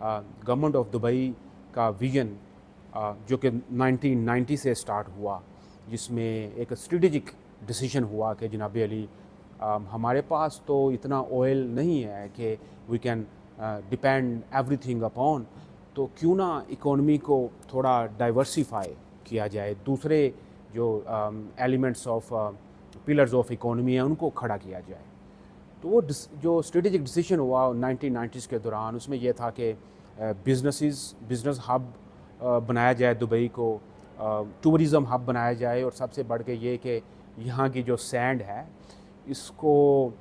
Government of Dubai का vision जो कि 1990 से स्टार्ट हुआ, जिसमें एक स्ट्रेटेजिक डिसीजन हुआ कि जनाब अली हमारे पास तो इतना ऑयल नहीं है कि we can depend everything upon, तो क्यों ना इकोनॉमी को थोड़ा डाइवर्सिफाई किया जाए, दूसरे जो elements of pillars of economy है उनको खड़ा किया जाए। तो वो जो स्ट्रेटेजिक डिसीजन हुआ 1990s के दौरान, उसमें यह था कि बिज़नेस हब बनाया जाए दुबई को, टूरिज़म हब बनाया जाए, और सबसे बढ़ के ये कि यहाँ की जो सैंड है इसको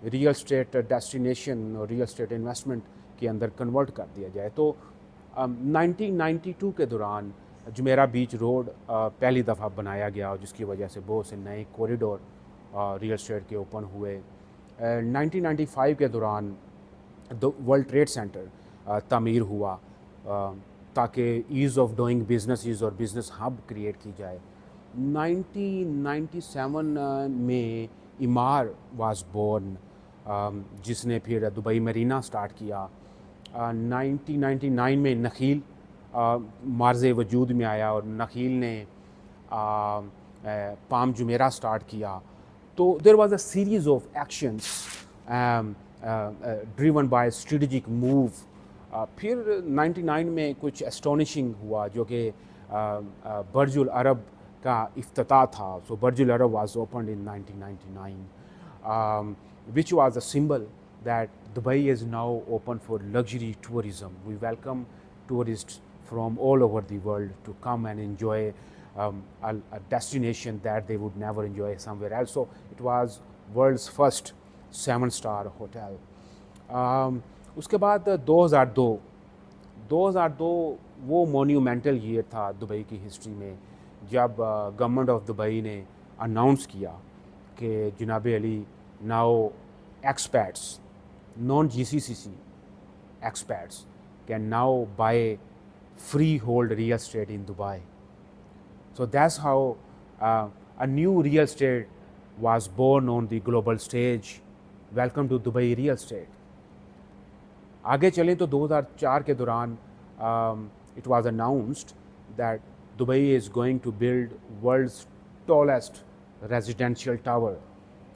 रियल स्टेट डेस्टिनेशन और रियल स्टेट इन्वेस्टमेंट के अंदर कन्वर्ट कर दिया जाए। तो 1992 के दौरान जुमेरा बीच रोड पहली दफ़ा बनाया गया, और जिसकी वजह से बहुत से नए कॉरिडोर रियल स्टेट के ओपन हुए। 1995 के दौरान वर्ल्ड ट्रेड सेंटर तामीर हुआ ताकि ईज़ ऑफ डूइंग बिजनेस और बिज़नेस हब क्रिएट की जाए। 1997 में इमार वाज बोर्न, जिसने फिर दुबई मरीना स्टार्ट किया। 1999 में नखील मार्ज़े वजूद में आया, और नखील ने पाम जुमेरा स्टार्ट किया। तो there was a series of actions driven by strategic move. फिर 99 में कुछ एस्टोनिशिंग हुआ, जो कि बर्जुल अरब का इफ्तिताह था। So Burj al Arab was opened in 1999, which was a symbol that Dubai is now open for luxury tourism. We welcome tourists from all over the world to come and enjoy a destination that they would never enjoy somewhere else. So it was world's first 7-star hotel. उसके बाद 2002 वो monumental year था Dubai की history में, जब government of Dubai ने announce किया कि जनाब Ali now expats, non-GCC expats can now buy freehold real estate in Dubai. So that's how a new real estate was born on the global stage. Welcome to Dubai real estate. आगे चलें तो 2004 के दौरान it was announced that Dubai is going to build world's tallest residential tower,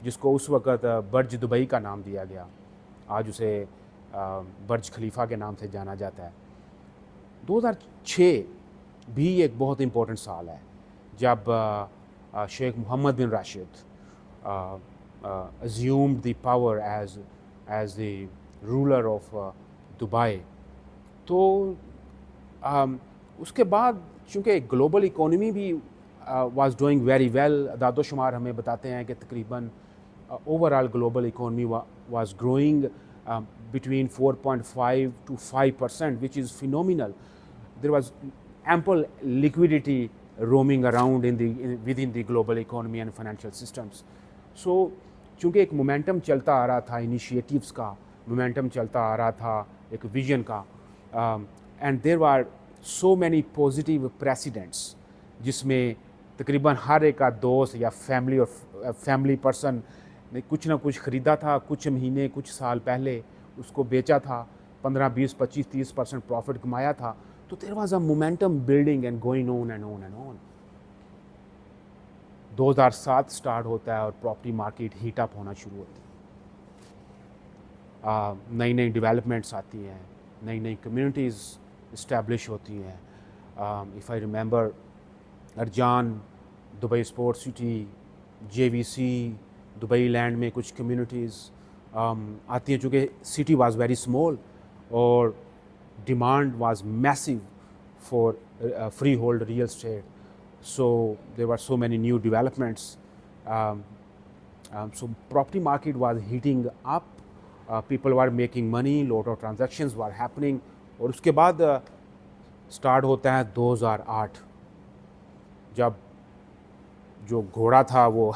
जिसको उस वक़्त बर्ज Dubai का नाम दिया गया। आज उसे बर्ज खलीफा के नाम से जाना जाता है। 2006 भी एक बहुत इम्पोर्टेंट साल है, जब Sheikh Mohammed bin Rashid assumed the power as the ruler of Dubai. तो उसके बाद चूँकि ग्लोबल इकोनॉमी भी वाज डूइंग वेरी वेल, दादोशुमार हमें बताते हैं कि तकरीबन overall global economy was growing between 4.5 to 5%, which is phenomenal. There was ample liquidity roaming around within the global economy and financial systems. So चूँकि एक मोमेंटम चलता आ रहा था, इनिशिएटिव्स का मोमेंटम चलता आ रहा था, एक विजन का, and there were so many positive presidents, जिसमें तकरीबन हर एक का दोस्त या फैमिली पर्सन ने कुछ ना कुछ ख़रीदा था, कुछ महीने कुछ साल पहले उसको बेचा था, 15, 20, 25, 30% प्रॉफिट कमाया था। तो there was a momentum building and going on and on and on. 2007 start होता है और प्रॉपर्टी मार्केट हीट अप होना शुरू होती है। नई नई डेवलपमेंट्स आती हैं, नई नई कम्युनिटीज़ इस्टेब्लिश होती हैं। If I remember Arjan, Dubai sport city, JVC, Dubai land में कुछ कम्युनिटीज़ आती हैं। चूँकि सिटी वाज वेरी स्मॉल और demand was massive for freehold real estate, so there were so many new developments, so property market was heating up, people were making money, lot of transactions were happening. और उसके बाद start होता है 2008, जब जो घोड़ा था वो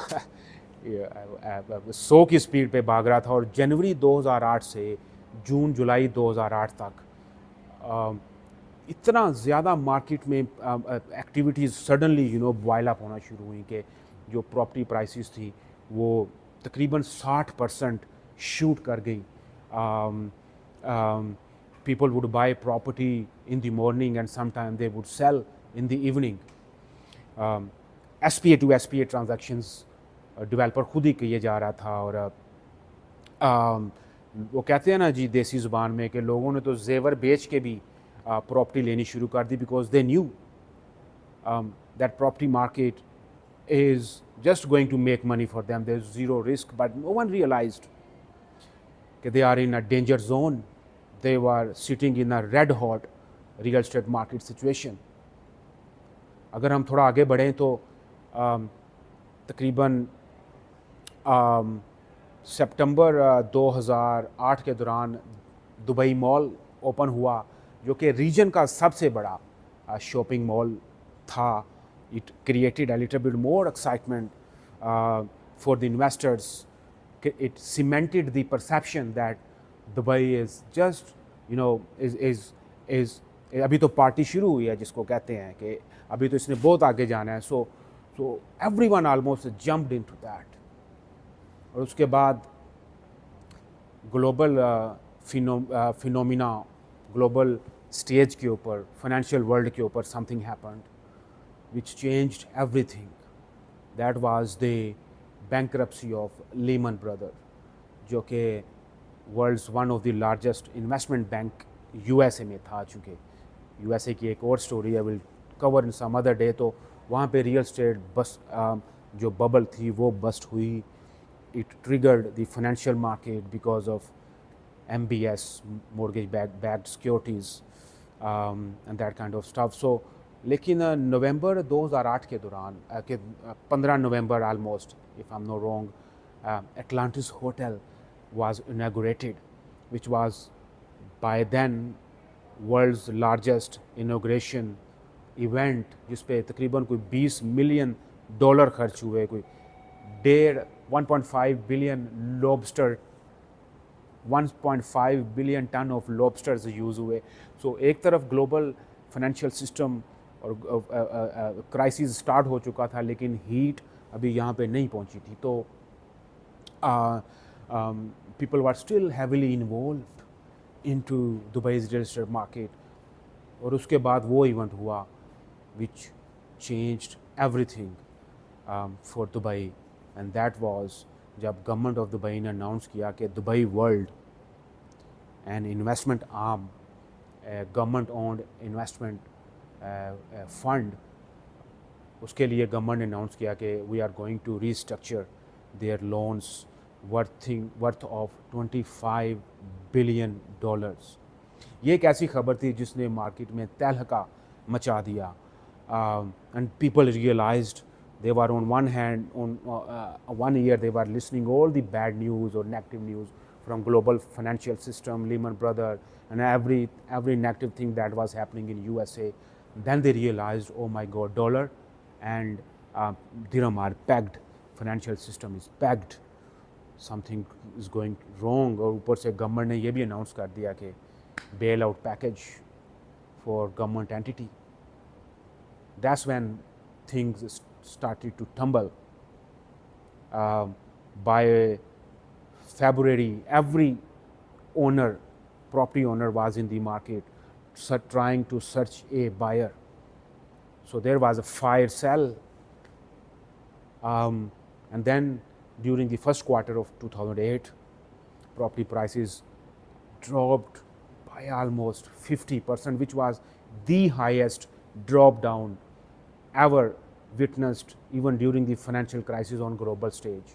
100 की स्पीड पे भाग रहा था, और जनवरी 2008 से जून जुलाई 2008 तक इतना ज़्यादा मार्केट में एक्टिविटीज़ सडनली बॉयल अप होना शुरू हुई कि जो प्रॉपर्टी प्राइसेस थी वो तकरीबन 60% शूट कर गई। people would buy property in the morning and sometimes they would sell in the evening. SPA to SPA transactions developer खुद ही किए जा रहा था और वो कहते हैं ना जी देसी ज़ुबान में कि लोगों ने तो जेवर बेच के भी प्रॉपर्टी लेनी शुरू कर दी because they knew that property market is just going to make money for them. There's zero risk, but no one realized that they are in a danger zone. They were sitting in a red hot real estate market situation. अगर हम थोड़ा आगे बढ़ें तो तकरीबन सितंबर 2008 के दौरान Dubai mall open हुआ जो कि रीजन का सबसे बड़ा शॉपिंग मॉल था. It created a little bit more excitement for the investors. It cemented the perception that Dubai is just, you know, is अभी तो पार्टी शुरू हुई है जिसको कहते हैं कि अभी तो इसने बहुत आगे जाना है. So everyone almost jumped into that. और उसके बाद ग्लोबल फिनोमिना ग्लोबल स्टेज के ऊपर फाइनेंशियल वर्ल्ड के ऊपर something happened which changed everything. That was the bankruptcy of Lehman Brothers, जो कि world's one of the largest investment bank USA में था. चूँकि USA की एक और story I will cover in some other day. तो वहाँ पे रियल स्टेट बस जो बबल थी वो बस्ट हुई. It triggered the financial market because of MBS, mortgage backed securities, and that kind of stuff. So लेकिन नवंबर 2008 के दौरान के 15 नवंबर almost, if I'm not wrong, Atlantis Hotel was inaugurated, which was by then world's largest inauguration event, जिस पे तकरीबन कोई $20 million खर्च हुए, कोई 1.5 billion lobster 1.5 billion ton of lobsters use हुए. सो एक तरफ ग्लोबल फाइनेंशियल सिस्टम और क्राइसिस स्टार्ट हो चुका था लेकिन हीट अभी यहाँ पे नहीं पहुँची थी. तो people were still heavily involved into Dubai's real estate market. और उसके बाद वो इवेंट हुआ which changed everything for Dubai, and that was जब गवर्नमेंट ऑफ दुबई ने अनाउंस किया कि Dubai World and investment arm, government owned investment fund, उसके लिए गवर्नमेंट ने अनाउंस किया कि we are going to restructure their loans worth of $25 billion. ये एक ऐसी खबर थी जिसने मार्केट में तहलका मचा दिया. And people realized they were on one hand, on 1 year they were listening all the bad news or negative news from global financial system, Lehman Brothers, and every negative thing that was happening in USA. Then they realized, oh my God, dollar and dirham are pegged, financial system is pegged, something is going wrong. और ऊपर से government ने ये भी announce कर दिया कि bail out package for government entity. That's when things started to tumble. By February, every property owner was in the market trying to search a buyer. So there was a fire sale. And then during the first quarter of 2008, property prices dropped by almost 50%, which was the highest drop down ever witnessed even during the financial crisis on global stage.